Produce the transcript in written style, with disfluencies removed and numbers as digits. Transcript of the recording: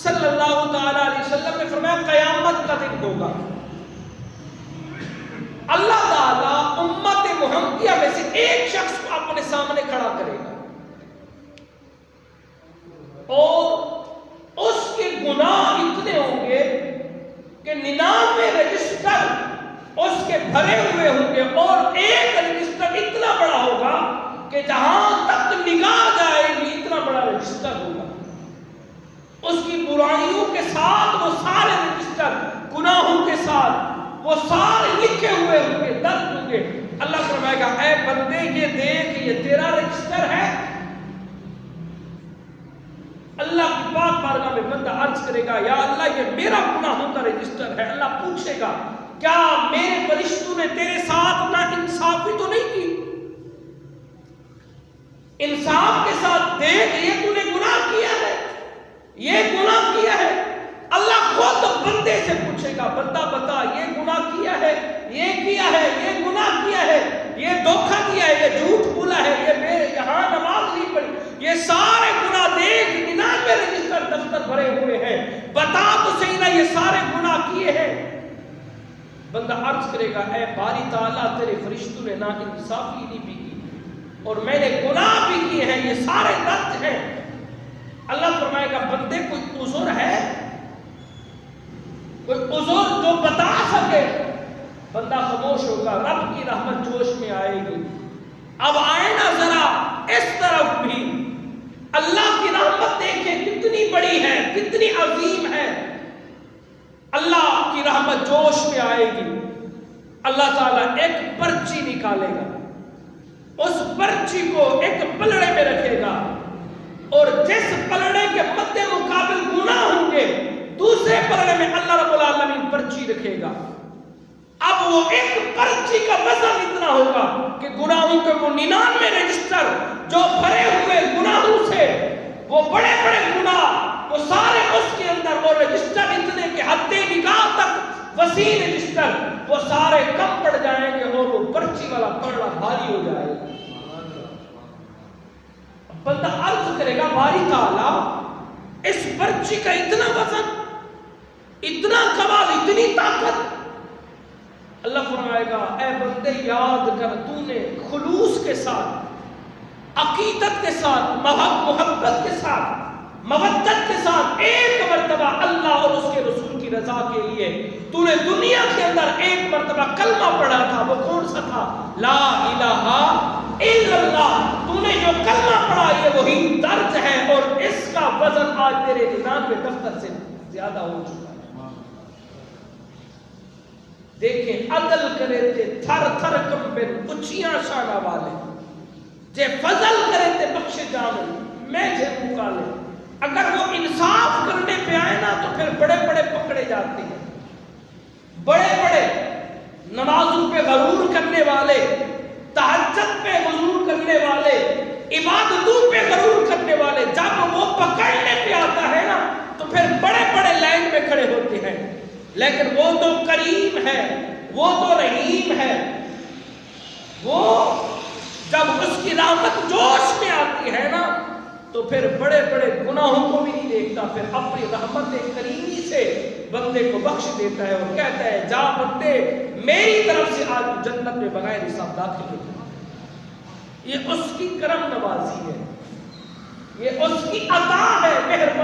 صلی اللہ تعالی علیہ وسلم نے فرمایا قیامت کا دن ہوگا، اللہ تعالیٰ امت محمدیہ میں سے ایک شخص کو اپنے سامنے کھڑا کرے گا اور اس کے گناہ اتنے ہوں گے کہ 99 رجسٹر اس کے بھرے ہوئے ہوں گے، اور ایک رجسٹر اتنا بڑا ہوگا کہ جہاں تک نگاہ جائے گی اتنا بڑا رجسٹر ہوگا۔ اس کی برائیوں کے ساتھ وہ سارے رجسٹر، گناہوں کے ساتھ وہ سارے لکھے ہوئے ہوں گے، درج ہوں گے۔ اللہ فرمائے گا اے بندے یہ دیکھ، یہ تیرا رجسٹر ہے۔ اللہ کی پاک بارگاہ میں بندہ عرض کرے گا یا اللہ یہ میرا گناہوں کا رجسٹر ہے۔ اللہ پوچھے گا کیا میرے فرشتوں نے تیرے ساتھ نا انصافی تو نہیں کی؟ انصاف کے ساتھ دیکھ، یہ تو نے گناہ کیا ہے، یہ گناہ کیا ہے۔ اللہ خود بندے سے پوچھے گا بندہ بتا یہ گناہ کیا ہے، یہ کیا ہے، یہ گناہ کیا ہے، یہ دھوکہ دیا ہے، یہ جھوٹ بولا ہے، یہ میرے یہاں نماز نہیں پڑھی، یہ سارے گناہ دیکھ 99 رجسٹر دفتر بھرے ہوئے ہیں، بتا تو صحیح نا یہ سارے گناہ کیے ہیں۔ بندہ عرض کرے گا اے باری تعالیٰ تیرے فرشتوں نے نا انصافی نہیں بھی کی اور میں نے گناہ بھی کیے ہیں، یہ سارے درج ہیں۔ اللہ فرمائے گا بندے کوئی عذر ہے، کوئی عذر جو بتا سکے؟ بندہ خاموش ہوگا، رب کی رحمت جوش میں آئے گی۔ اب آئے نا ذرا اس طرف بھی، اللہ کی رحمت دیکھیں کتنی بڑی ہے، کتنی عظیم ہے۔ اللہ کی رحمت جوش میں آئے گی، اللہ تعالیٰ ایک پرچی نکالے گا، اس پرچی کو ایک پلڑے میں رکھے گا، اور جس پلڑے کے مد مقابل گناہ ہوں گے دوسرے پلڑے میں اللہ رب العالمین پرچی رکھے گا۔ اب وہ ایک پرچی کا وزن اتنا ہوگا کہ گناہوں کے وہ 99 رجسٹر جو بھرے ہوئے گناہوں سے، وہ بڑے بڑے گناہ وہ سارے اس کے اندر، اور رجسٹر اتنے کہ حد نگاہ تک وسیع رجسٹر، وہ سارے کم پڑ جائیں گے اور وہ پرچی والا پلڑا بھاری ہو جائے گا۔ بندہ عرض کرے گا باری تعالیٰ اس پرچی کا اتنا وزن، اتنا کمال، اتنی طاقت۔ اللہ فرمائے گا اے بندے یاد کر تو نے خلوص کے ساتھ، عقیدت کے ساتھ، محبت کے ساتھ، مودت کے ساتھ ایک مرتبہ اللہ اور اس کے رسول کی رضا کے لیے تو نے دنیا کے اندر ایک مرتبہ کلمہ پڑھا تھا، وہ کون سا تھا؟ لا الہ الا اللہ۔ تو نے جو کلمہ پڑھا یہ وہی درج ہے، اور اس کا وزن آج تیرے 99 دفتر سے زیادہ ہو چکا ہے۔ دیکھیں عدل کرے تے تھر تھر کمبن اچھیاں شانہ والے، جے فضل کرے تے بخش جانے میں جے مکالے۔ اگر وہ انصاف کرنے پہ آئے نا تو پھر بڑے بڑے پکڑے جاتے ہیں، بڑے بڑے نمازوں پہ غرور کرنے والے، تہجد پہ غرور کرنے والے، عبادتوں پہ غرور کرنے والے، جب وہ پکڑنے پہ آتا ہے نا تو پھر بڑے بڑے لائن میں کھڑے ہوتے ہیں۔ لیکن وہ تو کریم ہے، وہ تو رحیم ہے، وہ جب اس کی رحمت جوش میں آتی ہے نا تو پھر بڑے بڑے گناہوں کو بھی نہیں دیکھتا، پھر اپنی رحمت کریمی سے بندے کو بخش دیتا ہے اور کہتا ہے جا بندے میری طرف سے آج جنت میں بغیر حساب داخل ہو۔ یہ اس کی کرم نوازی ہے، یہ اس کی عطا ہے، مہربانی